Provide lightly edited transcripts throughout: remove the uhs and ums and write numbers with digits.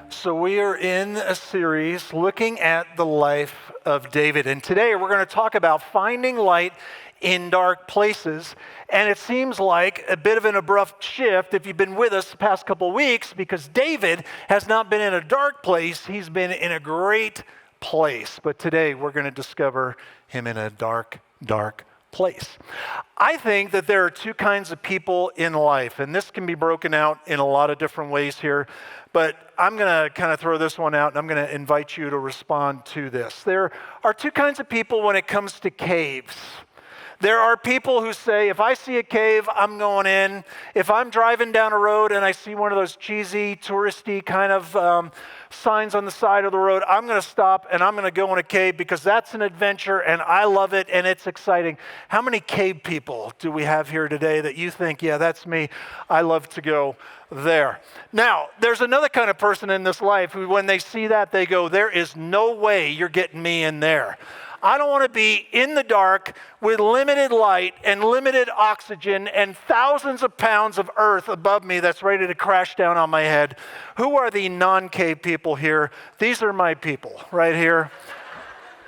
So we are in a series looking at the life of David. And today we're going to talk about finding light in dark places. And it seems like a bit of an abrupt shift if you've been with us the past couple weeks, because David has not been in a dark place. He's been in a great place. But today we're going to discover him in a dark place. I think that there are two kinds of people in life, and this can be broken out in a lot of different ways here, but I'm going to kind of throw this one out, and I'm going to invite you to respond to this. There are two kinds of people when it comes to caves. There are people who say, if I see a cave, I'm going in. If I'm driving down a road and I see one of those cheesy, touristy kind of signs on the side of the road, I'm going to stop and I'm going to go in a cave because that's an adventure and I love it and it's exciting. How many cave people do we have here today that you think, yeah, that's me, I love to go there? Now, there's another kind of person in this life who, when they see that, they go, there is no way you're getting me in there. I don't want to be in the dark with limited light and limited oxygen and thousands of pounds of earth above me that's ready to crash down on my head. Who are the non-cave people here? These are my people right here.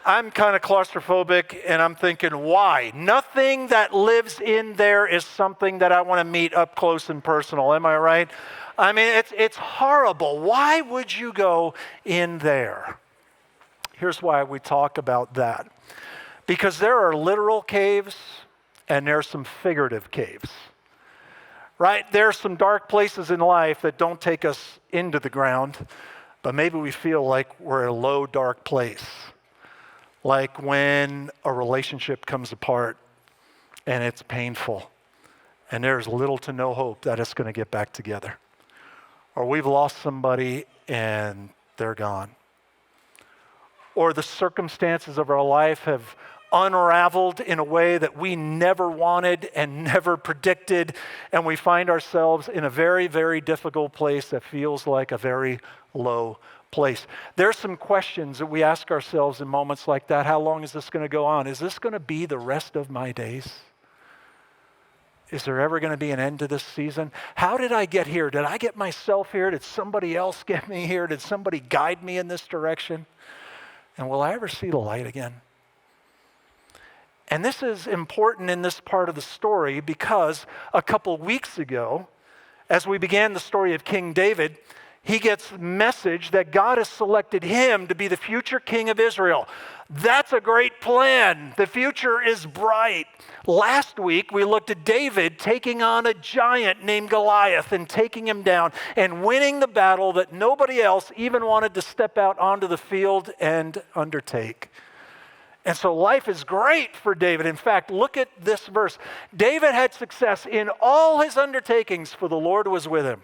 I'm kind of claustrophobic and I'm thinking, why? Nothing that lives in there is something that I want to meet up close and personal. Am I right? I mean, it's horrible. Why would you go in there? Here's why we talk about that. Because there are literal caves and there are some figurative caves, right? There are some dark places in life that don't take us into the ground, but maybe we feel like we're in a low, dark place. Like when a relationship comes apart and it's painful and there's little to no hope that it's going to get back together. Or we've lost somebody and they're gone. Or the circumstances of our life have unraveled in a way that we never wanted and never predicted, and we find ourselves in a very, very difficult place that feels like a very low place. There's some questions that we ask ourselves in moments like that. How long is this going to go on? Is this going to be the rest of my days? Is there ever going to be an end to this season? How did I get here? Did I get myself here? Did somebody else get me here? Did somebody guide me in this direction? And will I ever see the light again? And this is important in this part of the story because a couple weeks ago, as we began the story of King David, he gets the message that God has selected him to be the future king of Israel. That's a great plan. The future is bright. Last week, we looked at David taking on a giant named Goliath and taking him down and winning the battle that nobody else even wanted to step out onto the field and undertake. And so life is great for David. In fact, look at this verse. David had success in all his undertakings, for the Lord was with him.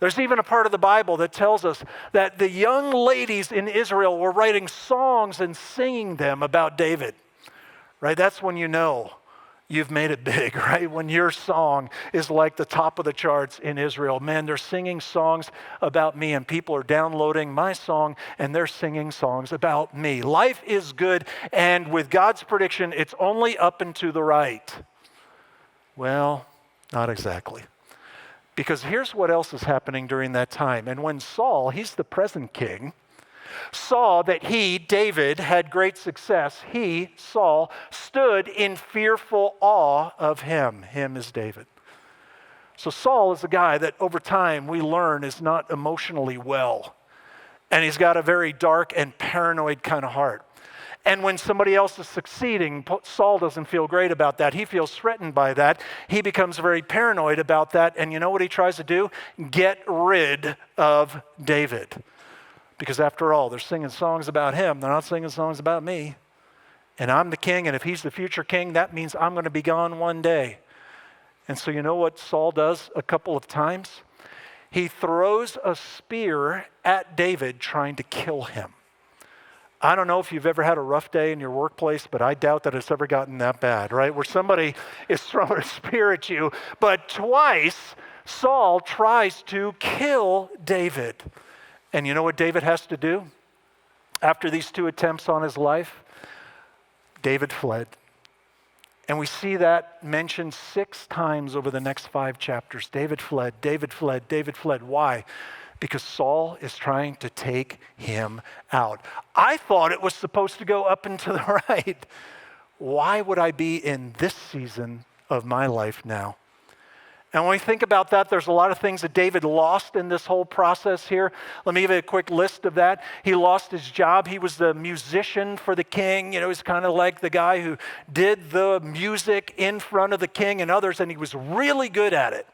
There's even a part of the Bible that tells us that the young ladies in Israel were writing songs and singing them about David, right? That's when you know you've made it big, right? When your song is like the top of the charts in Israel. Man, they're singing songs about me, and people are downloading my song and they're singing songs about me. Life is good, and with God's prediction, it's only up and to the right. Well, not exactly. Because here's what else is happening during that time. And when Saul, he's the present king, saw that he, David, had great success, he, Saul, stood in fearful awe of him. Him is David. So Saul is a guy that over time we learn is not emotionally well. And he's got a very dark and paranoid kind of heart. And when somebody else is succeeding, Saul doesn't feel great about that. He feels threatened by that. He becomes very paranoid about that. And you know what he tries to do? Get rid of David. Because after all, they're singing songs about him. They're not singing songs about me. And I'm the king, and if he's the future king, that means I'm going to be gone one day. And so you know what Saul does a couple of times? He throws a spear at David trying to kill him. I don't know if you've ever had a rough day in your workplace, but I doubt that it's ever gotten that bad, right? Where somebody is throwing a spear at you. But twice, Saul tries to kill David. And you know what David has to do? After these two attempts on his life, David fled. And we see that mentioned 6 times over the next 5 chapters. David fled, David fled, David fled. Why? because Saul is trying to take him out. I thought it was supposed to go up and to the right. Why would I be in this season of my life now? And when we think about that, there's a lot of things that David lost in this whole process here. Let me give you a quick list of that. He lost his job. He was the musician for the king. He's kind of like the guy who did the music in front of the king and others, and he was really good at it.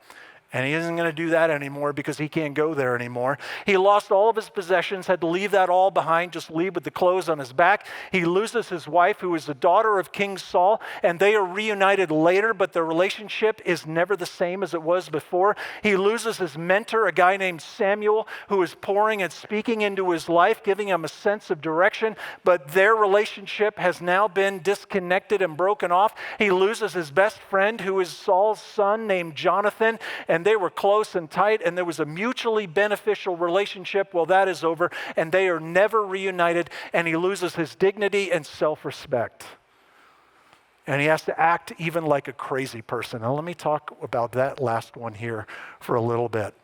And he isn't going to do that anymore because he can't go there anymore. He lost all of his possessions, had to leave that all behind, just leave with the clothes on his back. He loses his wife, who is the daughter of King Saul, and they are reunited later, but their relationship is never the same as it was before. He loses his mentor, a guy named Samuel, who is pouring and speaking into his life, giving him a sense of direction, but their relationship has now been disconnected and broken off. He loses his best friend, who is Saul's son, named Jonathan, and they were close and tight, and there was a mutually beneficial relationship. Well, that is over, and they are never reunited, and he loses his dignity and self-respect. And he has to act even like a crazy person. Now, let me talk about that last one here for a little bit.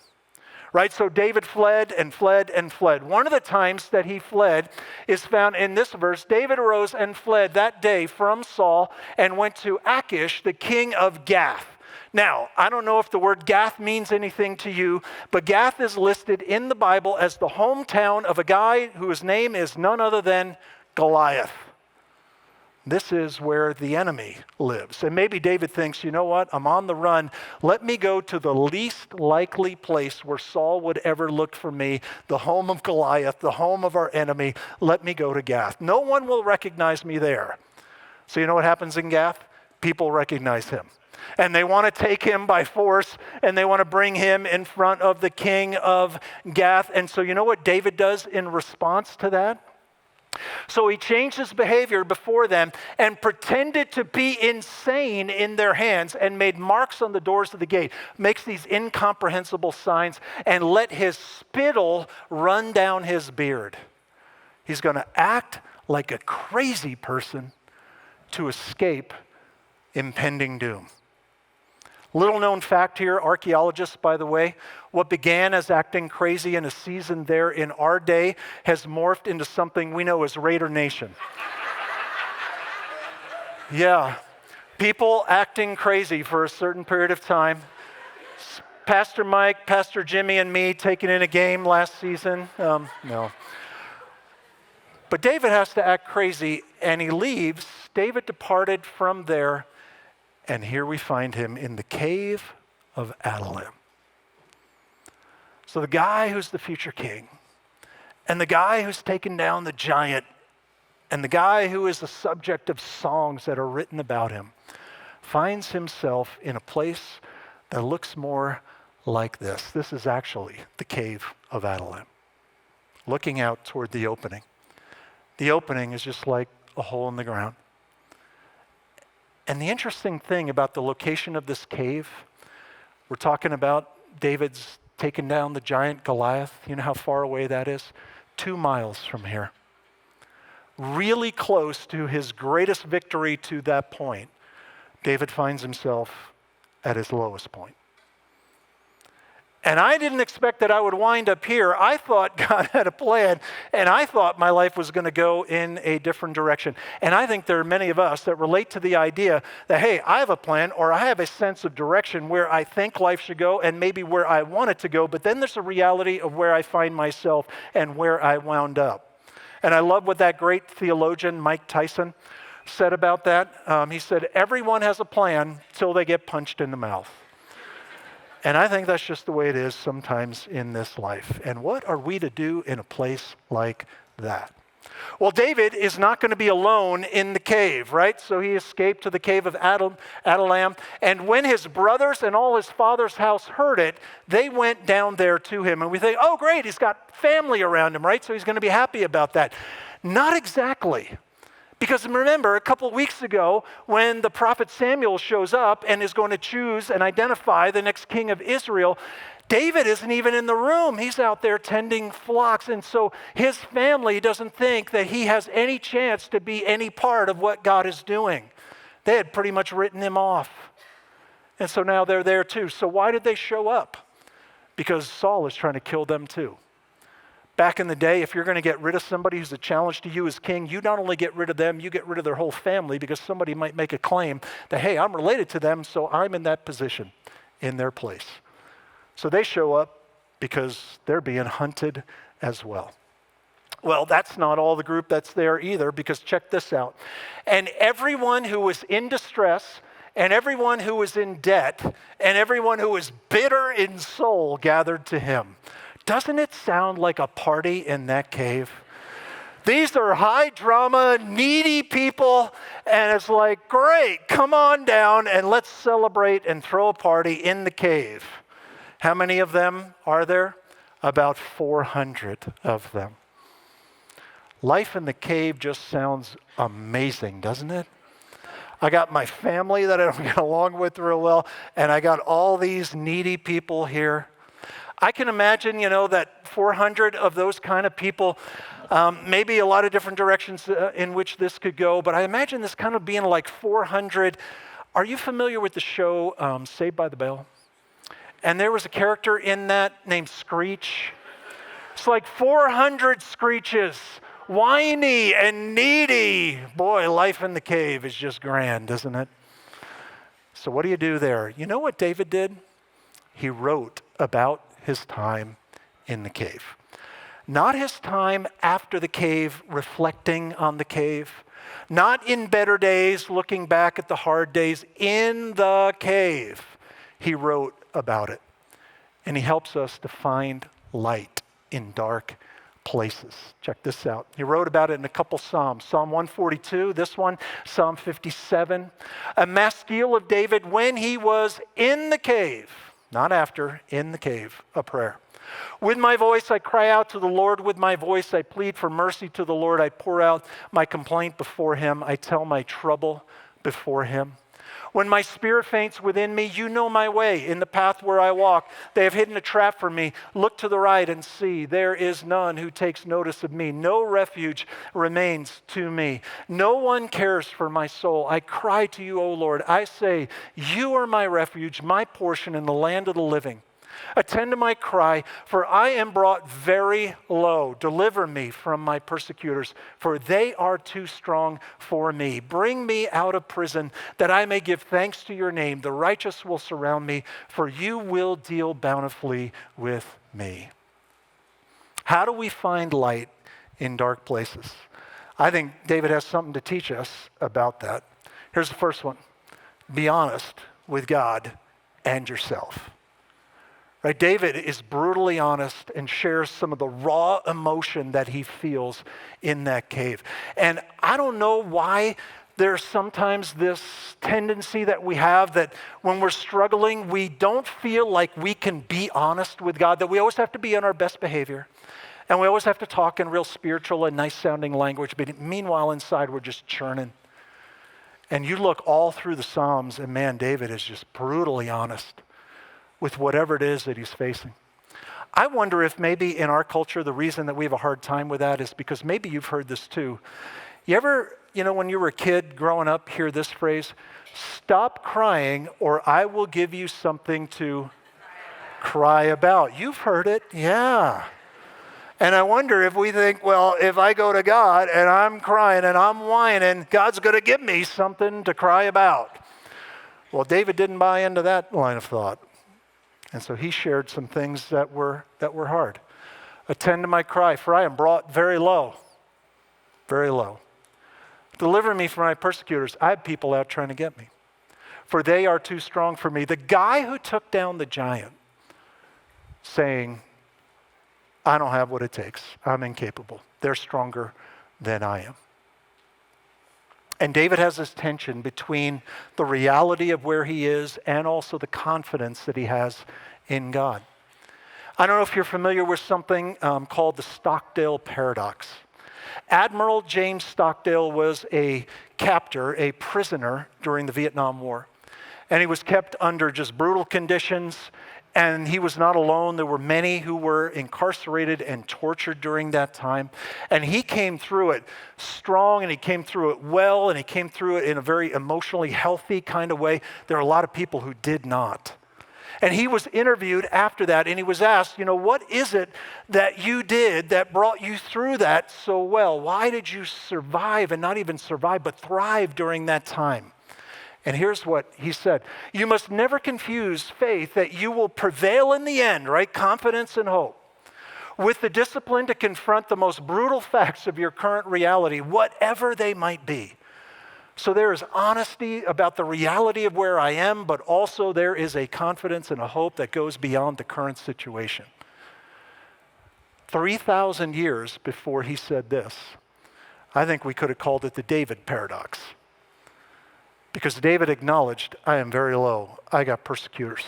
Right, so David fled and fled and fled. One of the times that he fled is found in this verse. David arose and fled that day from Saul and went to Achish, the king of Gath. Now, I don't know if the word Gath means anything to you, but Gath is listed in the Bible as the hometown of a guy whose name is none other than Goliath. This is where the enemy lives. And maybe David thinks, you know what, I'm on the run. Let me go to the least likely place where Saul would ever look for me, the home of Goliath, the home of our enemy. Let me go to Gath. No one will recognize me there. So you know what happens in Gath? People recognize him. And they want to take him by force, and they want to bring him in front of the king of Gath. And so you know what David does in response to that? So he changed his behavior before them and pretended to be insane in their hands and made marks on the doors of the gate, makes these incomprehensible signs, and let his spittle run down his beard. He's going to act like a crazy person to escape impending doom. Little known fact here, archaeologists, by the way, what began as acting crazy in a season there in our day has morphed into something we know as Raider Nation. Yeah, people acting crazy for a certain period of time. Pastor Mike, Pastor Jimmy, and me taking in a game last season. No. But David has to act crazy, and he leaves. David departed from there. And here we find him in the Cave of Adelaide. So the guy who's the future king, and the guy who's taken down the giant, and the guy who is the subject of songs that are written about him, finds himself in a place that looks more like this. This is actually the Cave of Adelaide, looking out toward the opening. The opening is just like a hole in the ground. And the interesting thing about the location of this cave, we're talking about David's taken down the giant Goliath. You know how far away that is? 2 miles from here. Really close to his greatest victory to that point, David finds himself at his lowest point. And I didn't expect that I would wind up here. I thought God had a plan, and I thought my life was going to go in a different direction. And I think there are many of us that relate to the idea that, hey, I have a plan, or I have a sense of direction where I think life should go and maybe where I want it to go, but then there's a reality of where I find myself and where I wound up. And I love what that great theologian, Mike Tyson, said about that. He said, everyone has a plan till they get punched in the mouth. And I think that's just the way it is sometimes in this life. And what are we to do in a place like that? Well, David is not going to be alone in the cave, right? So he escaped to the cave of Adullam. And when his brothers and all his father's house heard it, they went down there to him. And we think, oh, great, he's got family around him, right? So he's going to be happy about that. Not exactly. Because remember, a couple weeks ago, when the prophet Samuel shows up and is going to choose and identify the next king of Israel, David isn't even in the room. He's out there tending flocks. And so his family doesn't think that he has any chance to be any part of what God is doing. They had pretty much written him off. And so now they're there too. So why did they show up? because Saul is trying to kill them too. Back in the day, if you're going to get rid of somebody who's a challenge to you as king, you not only get rid of them, you get rid of their whole family, because somebody might make a claim that, hey, I'm related to them, so I'm in that position in their place. So they show up because they're being hunted as well. Well, that's not all the group that's there either, because check this out. And everyone who was in distress, and everyone who was in debt, and everyone who was bitter in soul gathered to him. Doesn't it sound like a party in that cave? These are high drama, needy people, and it's like, great, come on down and let's celebrate and throw a party in the cave. How many of them are there? About 400 of them. Life in the cave just sounds amazing, doesn't it? I got my family that I don't get along with real well, and I got all these needy people here. I can imagine, that 400 of those kind of people, maybe a lot of different directions in which this could go, but I imagine this kind of being like 400. Are you familiar with the show Saved by the Bell? And there was a character in that named Screech. It's like 400 Screeches, whiny and needy. Boy, life in the cave is just grand, isn't it? So what do you do there? You know what David did? He wrote about his time in the cave. Not his time after the cave, reflecting on the cave. Not in better days, looking back at the hard days. In the cave, he wrote about it. And he helps us to find light in dark places. Check this out. He wrote about it in a couple Psalms. Psalm 142, this one, Psalm 57. A maskil of David when he was in the cave. Not after, in the cave, a prayer. With my voice I cry out to the Lord. With my voice I plead for mercy to the Lord. I pour out my complaint before him. I tell my trouble before him. When my spirit faints within me, you know my way. In the path where I walk, they have hidden a trap for me. Look to the right and see. There is none who takes notice of me. No refuge remains to me. No one cares for my soul. I cry to you, O Lord. I say, you are my refuge, my portion in the land of the living. Attend to my cry, for I am brought very low. Deliver me from my persecutors, for they are too strong for me. Bring me out of prison, that I may give thanks to your name. The righteous will surround me, for you will deal bountifully with me. How do we find light in dark places? I think David has something to teach us about that. Here's the first one. Be honest with God and yourself. Right? David is brutally honest and shares some of the raw emotion that he feels in that cave. And I don't know why there's sometimes this tendency that we have that when we're struggling, we don't feel like we can be honest with God, that we always have to be on our best behavior. And we always have to talk in real spiritual and nice sounding language, but meanwhile inside we're just churning. And you look all through the Psalms and man, David is just brutally honest with whatever it is that he's facing. I wonder if maybe in our culture, the reason that we have a hard time with that is because maybe you've heard this too. You ever, when you were a kid growing up, hear this phrase, stop crying or I will give you something to cry about. You've heard it, yeah. And I wonder if we think, well, if I go to God and I'm crying and I'm whining, God's going to give me something to cry about. Well, David didn't buy into that line of thought. And so he shared some things that were hard. Attend to my cry, for I am brought very low. Very low. Deliver me from my persecutors. I have people out trying to get me, for they are too strong for me. The guy who took down the giant, saying, I don't have what it takes. I'm incapable. They're stronger than I am. And David has this tension between the reality of where he is and also the confidence that he has in God. I don't know if you're familiar with something called the Stockdale paradox. Admiral James Stockdale was a captor, a prisoner during the Vietnam War. And he was kept under just brutal conditions. And he was not alone. There were many who were incarcerated and tortured during that time. And he came through it strong, and he came through it well, and he came through it in a very emotionally healthy kind of way. There are a lot of people who did not. And he was interviewed after that, and he was asked, what is it that you did that brought you through that so well? Why did you survive, and not even survive, but thrive during that time? And here's what he said. You must never confuse faith that you will prevail in the end, right? Confidence and hope, with the discipline to confront the most brutal facts of your current reality, whatever they might be. So there is honesty about the reality of where I am, but also there is a confidence and a hope that goes beyond the current situation. 3,000 years before he said this, I think we could have called it the David paradox. Because David acknowledged, I am very low. I got persecutors.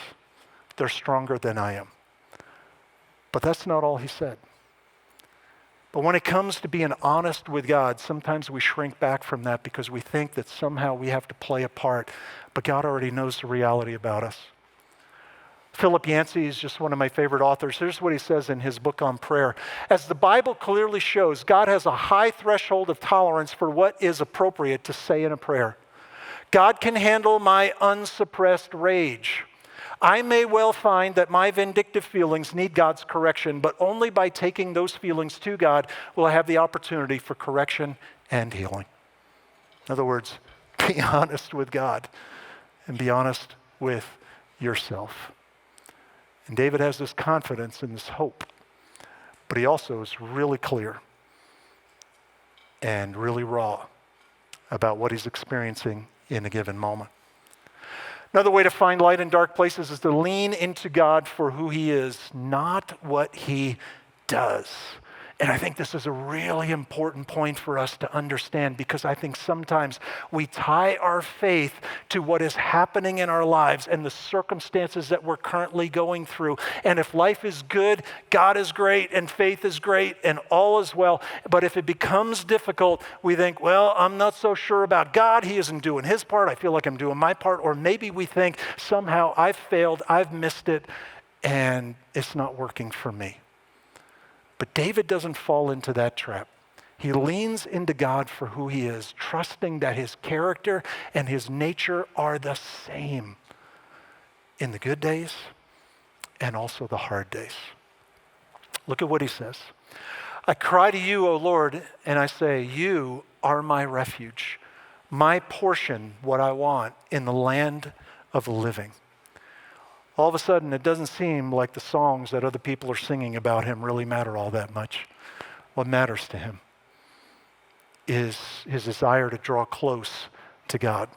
They're stronger than I am. But that's not all he said. But when it comes to being honest with God, sometimes we shrink back from that because we think that somehow we have to play a part, but God already knows the reality about us. Philip Yancey is just one of my favorite authors. Here's what he says in his book on prayer. As the Bible clearly shows, God has a high threshold of tolerance for what is appropriate to say in a prayer. God can handle my unsuppressed rage. I may well find that my vindictive feelings need God's correction, but only by taking those feelings to God will I have the opportunity for correction and healing. In other words, be honest with God and be honest with yourself. And David has this confidence and this hope, but he also is really clear and really raw about what he's experiencing in a given moment. Another way to find light in dark places is to lean into God for who he is, not what he does. And I think this is a really important point for us to understand, because I think sometimes we tie our faith to what is happening in our lives and the circumstances that we're currently going through. And if life is good, God is great and faith is great and all is well. But if it becomes difficult, we think, well, I'm not so sure about God. He isn't doing his part. I feel like I'm doing my part. Or maybe we think somehow I've failed, I've missed it, and it's not working for me. But David doesn't fall into that trap. He leans into God for who he is, trusting that his character and his nature are the same in the good days and also the hard days. Look at what he says. I cry to you, O Lord, and I say, you are my refuge, my portion, what I want in the land of the living. All of a sudden, it doesn't seem like the songs that other people are singing about him really matter all that much. What matters to him is his desire to draw close to God.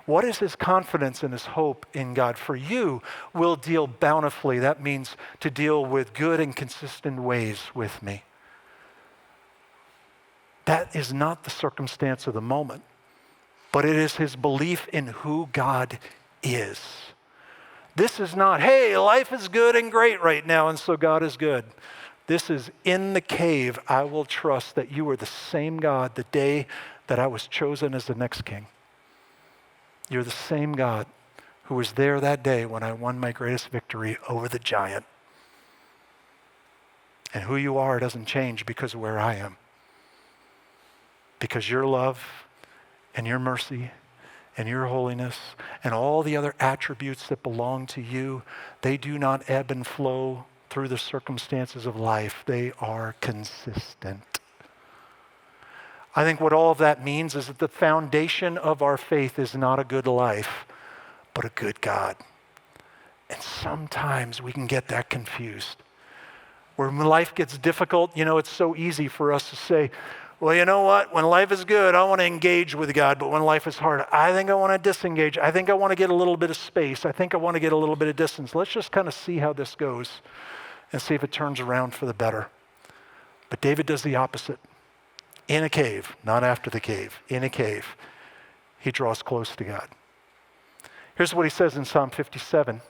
What is his confidence and his hope in God? For you will deal bountifully. That means to deal with good and consistent ways with me. That is not the circumstance of the moment, but it is his belief in who God is. This is not, hey, life is good and great right now, and so God is good. This is, in the cave, I will trust that you are the same God the day that I was chosen as the next king. You're the same God who was there that day when I won my greatest victory over the giant. And who you are doesn't change because of where I am. Because your love and your mercy and your holiness and all the other attributes that belong to you, they do not ebb and flow through the circumstances of life. They are consistent. I think what all of that means is that the foundation of our faith is not a good life, but a good God. And sometimes we can get that confused. When life gets difficult, it's so easy for us to say, well, you know what? When life is good, I want to engage with God. But when life is hard, I think I want to disengage. I think I want to get a little bit of space. I think I want to get a little bit of distance. Let's just kind of see how this goes and see if it turns around for the better. But David does the opposite. In a cave, not after the cave, in a cave, he draws close to God. Here's what he says in Psalm 57.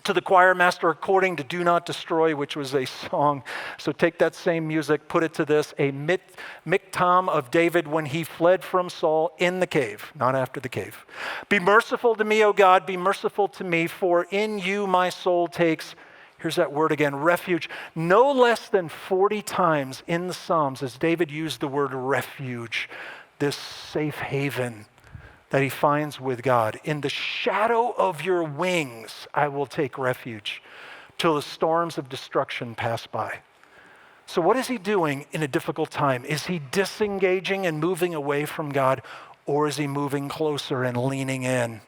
To the choir master, according to Do Not Destroy, which was a song. So take that same music, put it to this, a miktam of David when he fled from Saul in the cave, not after the cave. Be merciful to me, O God, be merciful to me, for in you my soul takes, here's that word again, refuge. No less than 40 times in the Psalms as David used the word refuge, this safe haven, that he finds with God. In the shadow of your wings, I will take refuge till the storms of destruction pass by. So what is he doing in a difficult time? Is he disengaging and moving away from God, or is he moving closer and leaning in?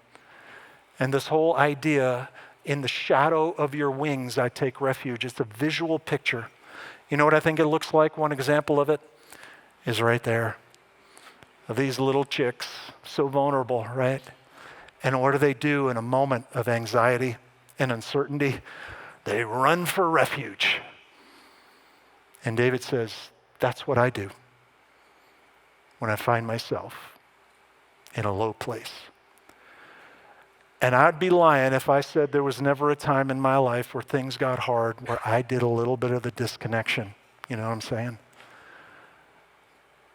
And this whole idea, in the shadow of your wings, I take refuge, it's a visual picture. You know what I think it looks like? One example of it is right there. Of these little chicks, so vulnerable, right? And what do they do in a moment of anxiety and uncertainty? They run for refuge. And David says, that's what I do when I find myself in a low place. And I'd be lying if I said there was never a time in my life where things got hard, where I did a little bit of the disconnection. You know what I'm saying?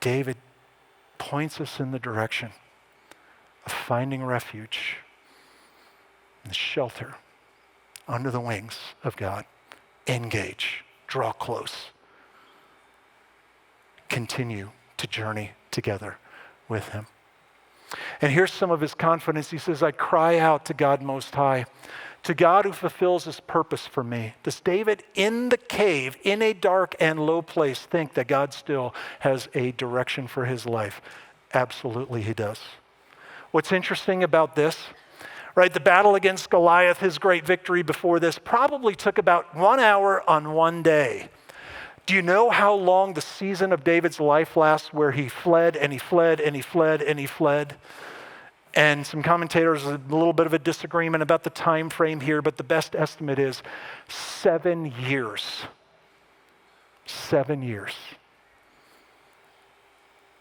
David points us in the direction of finding refuge and shelter under the wings of God. Engage, draw close, continue to journey together with him. And here's some of his confidence. He says, I cry out to God Most High, to God who fulfills his purpose for me. Does David in the cave, in a dark and low place, think that God still has a direction for his life? Absolutely he does. What's interesting about this, right, the battle against Goliath, his great victory before this, probably took about 1 hour on one day. Do you know how long the season of David's life lasts, where he fled and he fled and he fled and he fled? And some commentators, a little bit of a disagreement about the time frame here, but the best estimate is 7 years. 7 years.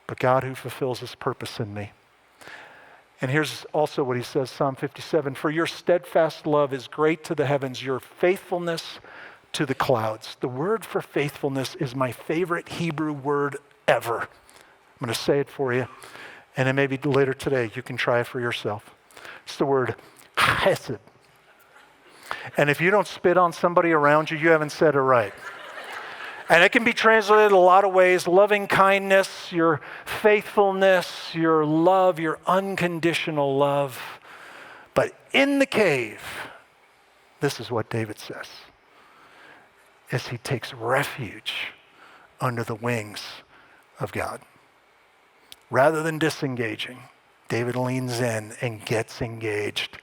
But God who fulfills his purpose in me. And here's also what he says, Psalm 57, for your steadfast love is great to the heavens, your faithfulness to the clouds. The word for faithfulness is my favorite Hebrew word ever. I'm going to say it for you. And then maybe later today, you can try it for yourself. It's the word chesed. And if you don't spit on somebody around you, you haven't said it right. And it can be translated a lot of ways. Loving kindness, your faithfulness, your love, your unconditional love. But in the cave, this is what David says, as he takes refuge under the wings of God. Rather than disengaging, David leans in and gets engaged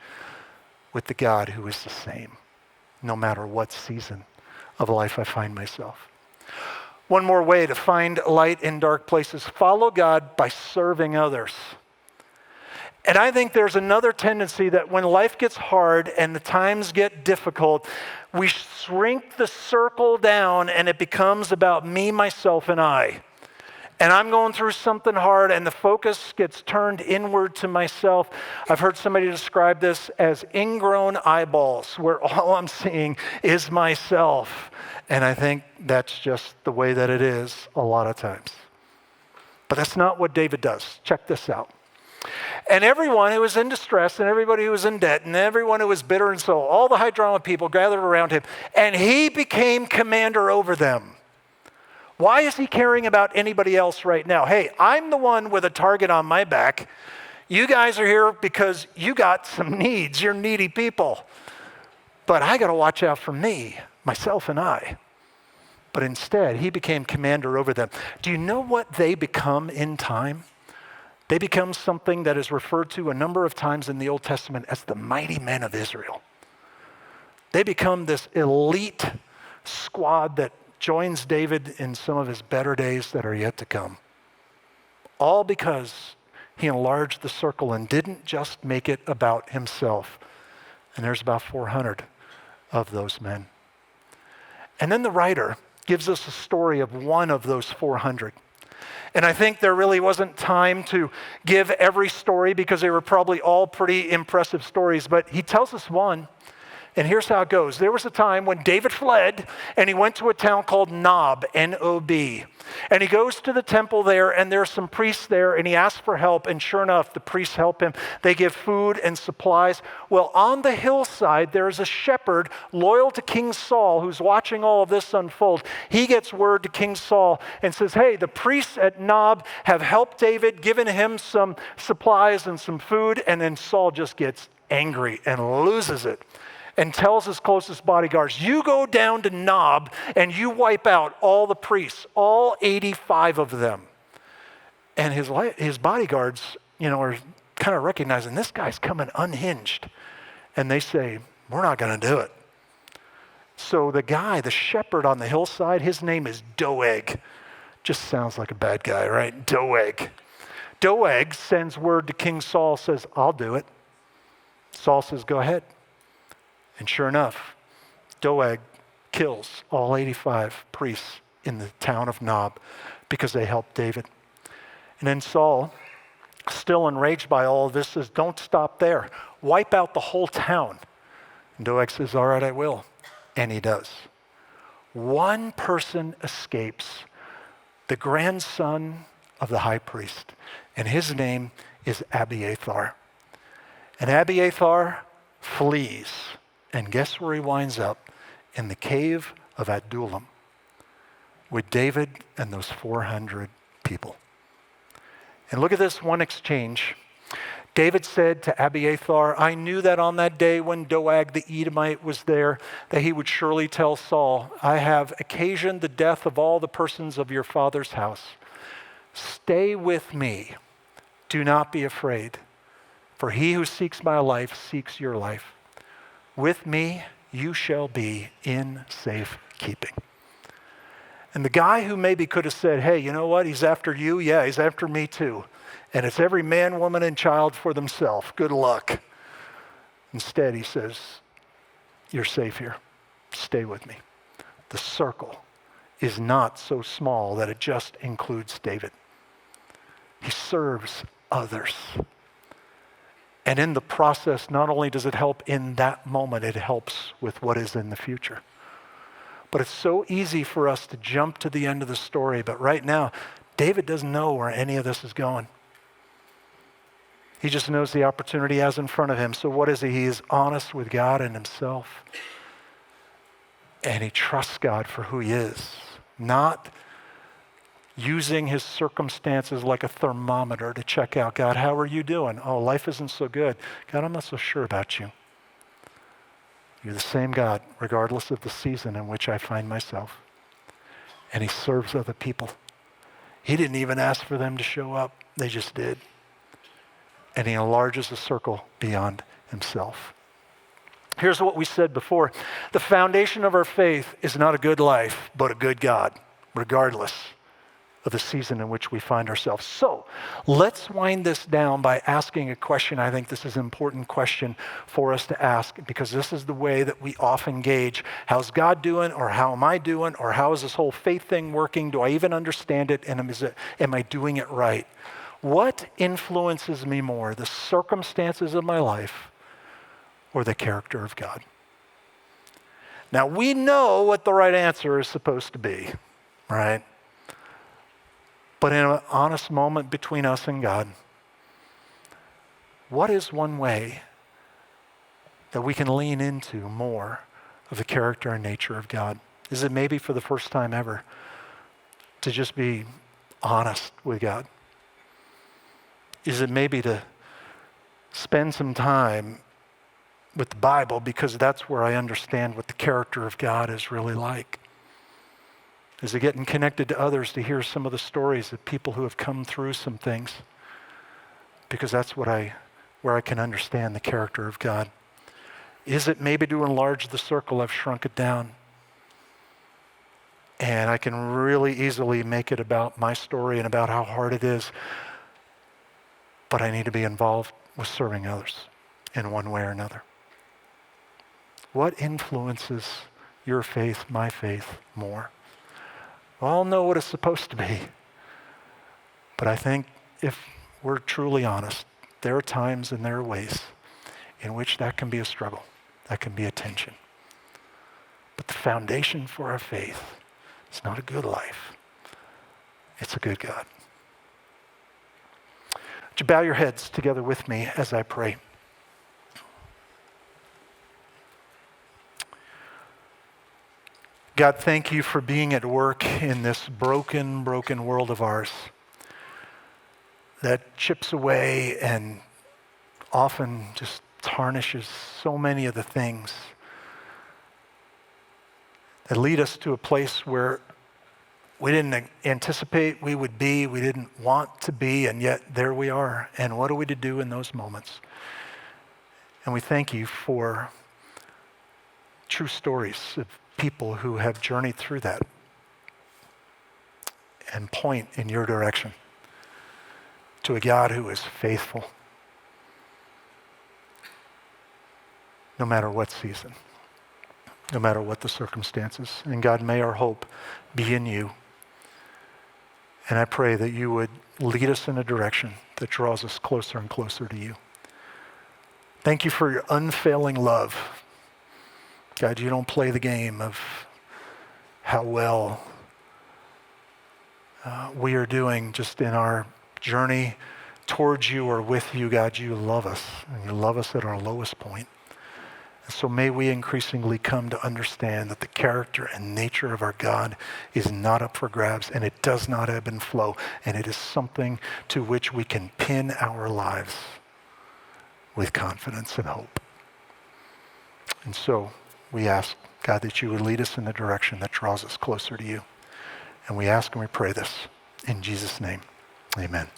with the God who is the same, no matter what season of life I find myself. One more way to find light in dark places: follow God by serving others. And I think there's another tendency that when life gets hard and the times get difficult, we shrink the circle down and it becomes about me, myself, and I. And I'm going through something hard and the focus gets turned inward to myself. I've heard somebody describe this as ingrown eyeballs, where all I'm seeing is myself. And I think that's just the way that it is a lot of times. But that's not what David does. Check this out. And everyone who was in distress, and everybody who was in debt, and everyone who was bitter and so, all the high drama people gathered around him, and he became commander over them. Why is he caring about anybody else right now? Hey, I'm the one with a target on my back. You guys are here because you got some needs. You're needy people. But I got to watch out for me, myself and I. But instead, he became commander over them. Do you know what they become in time? They become something that is referred to a number of times in the Old Testament as the mighty men of Israel. They become this elite squad that joins David in some of his better days that are yet to come. All because he enlarged the circle and didn't just make it about himself. And there's about 400 of those men. And then the writer gives us a story of one of those 400. And I think there really wasn't time to give every story because they were probably all pretty impressive stories, but he tells us one. And here's how it goes. There was a time when David fled and he went to a town called Nob, N-O-B. And he goes to the temple there and there are some priests there and he asks for help. And sure enough, the priests help him. They give food and supplies. Well, on the hillside, there is a shepherd loyal to King Saul who's watching all of this unfold. He gets word to King Saul and says, hey, the priests at Nob have helped David, given him some supplies and some food. And then Saul just gets angry and loses it. And tells his closest bodyguards, you go down to Nob and you wipe out all the priests, all 85 of them. And his bodyguards, are kind of recognizing this guy's coming unhinged. And they say, we're not going to do it. So the shepherd on the hillside, his name is Doeg. Just sounds like a bad guy, right? Doeg. Doeg sends word to King Saul, says, I'll do it. Saul says, go ahead. And sure enough, Doeg kills all 85 priests in the town of Nob because they helped David. And then Saul, still enraged by all of this, says, don't stop there. Wipe out the whole town. And Doeg says, all right, I will. And he does. One person escapes, the grandson of the high priest. And his name is Abiathar. And Abiathar flees. And guess where he winds up? In the Cave of Adullam with David and those 400 people. And look at this one exchange. David said to Abiathar, I knew that on that day when Doeg the Edomite was there, that he would surely tell Saul, I have occasioned the death of all the persons of your father's house. Stay with me. Do not be afraid. For he who seeks my life seeks your life. With me, you shall be in safe keeping. And the guy who maybe could have said, hey, you know what? He's after you. Yeah, he's after me too. And it's every man, woman, and child for themselves. Good luck. Instead, he says, you're safe here. Stay with me. The circle is not so small that it just includes David. He serves others. And in the process, not only does it help in that moment, it helps with what is in the future. But it's so easy for us to jump to the end of the story. But right now, David doesn't know where any of this is going. He just knows the opportunity he has in front of him. So what is he? He is honest with God and himself. And he trusts God for who he is. Not using his circumstances like a thermometer to check out, God, how are you doing? Oh, life isn't so good. God, I'm not so sure about you. You're the same God, regardless of the season in which I find myself. And he serves other people. He didn't even ask for them to show up. They just did. And he enlarges the circle beyond himself. Here's what we said before. The foundation of our faith is not a good life, but a good God, regardless of the season in which we find ourselves. So let's wind this down by asking a question. I think this is an important question for us to ask because this is the way that we often gauge, how's God doing, or how am I doing, or how is this whole faith thing working? Do I even understand it, and am I doing it right? What influences me more, the circumstances of my life or the character of God? Now we know what the right answer is supposed to be, right? But in an honest moment between us and God, what is one way that we can lean into more of the character and nature of God? Is it maybe for the first time ever to just be honest with God? Is it maybe to spend some time with the Bible because that's where I understand what the character of God is really like? Is it getting connected to others to hear some of the stories of people who have come through some things? Because that's where I can understand the character of God. Is it maybe to enlarge the circle? I've shrunk it down. And I can really easily make it about my story and about how hard it is. But I need to be involved with serving others in one way or another. What influences your faith, my faith, more? We all know what it's supposed to be. But I think if we're truly honest, there are times and there are ways in which that can be a struggle. That can be a tension. But the foundation for our faith is not a good life. It's a good God. Would you bow your heads together with me as I pray? God, thank you for being at work in this broken world of ours that chips away and often just tarnishes so many of the things that lead us to a place where we didn't anticipate we would be, we didn't want to be, and yet there we are. And what are we to do in those moments? And we thank you for true stories of people who have journeyed through that and point in your direction to a God who is faithful no matter what season, no matter what the circumstances. And God, may our hope be in you. And I pray that you would lead us in a direction that draws us closer and closer to you. Thank you for your unfailing love. God, you don't play the game of how well we are doing just in our journey towards you or with you. God, you love us, and you love us at our lowest point. And so may we increasingly come to understand that the character and nature of our God is not up for grabs, and it does not ebb and flow, and it is something to which we can pin our lives with confidence and hope. And so we ask, God, that you would lead us in the direction that draws us closer to you. And we ask and we pray this in Jesus' name. Amen.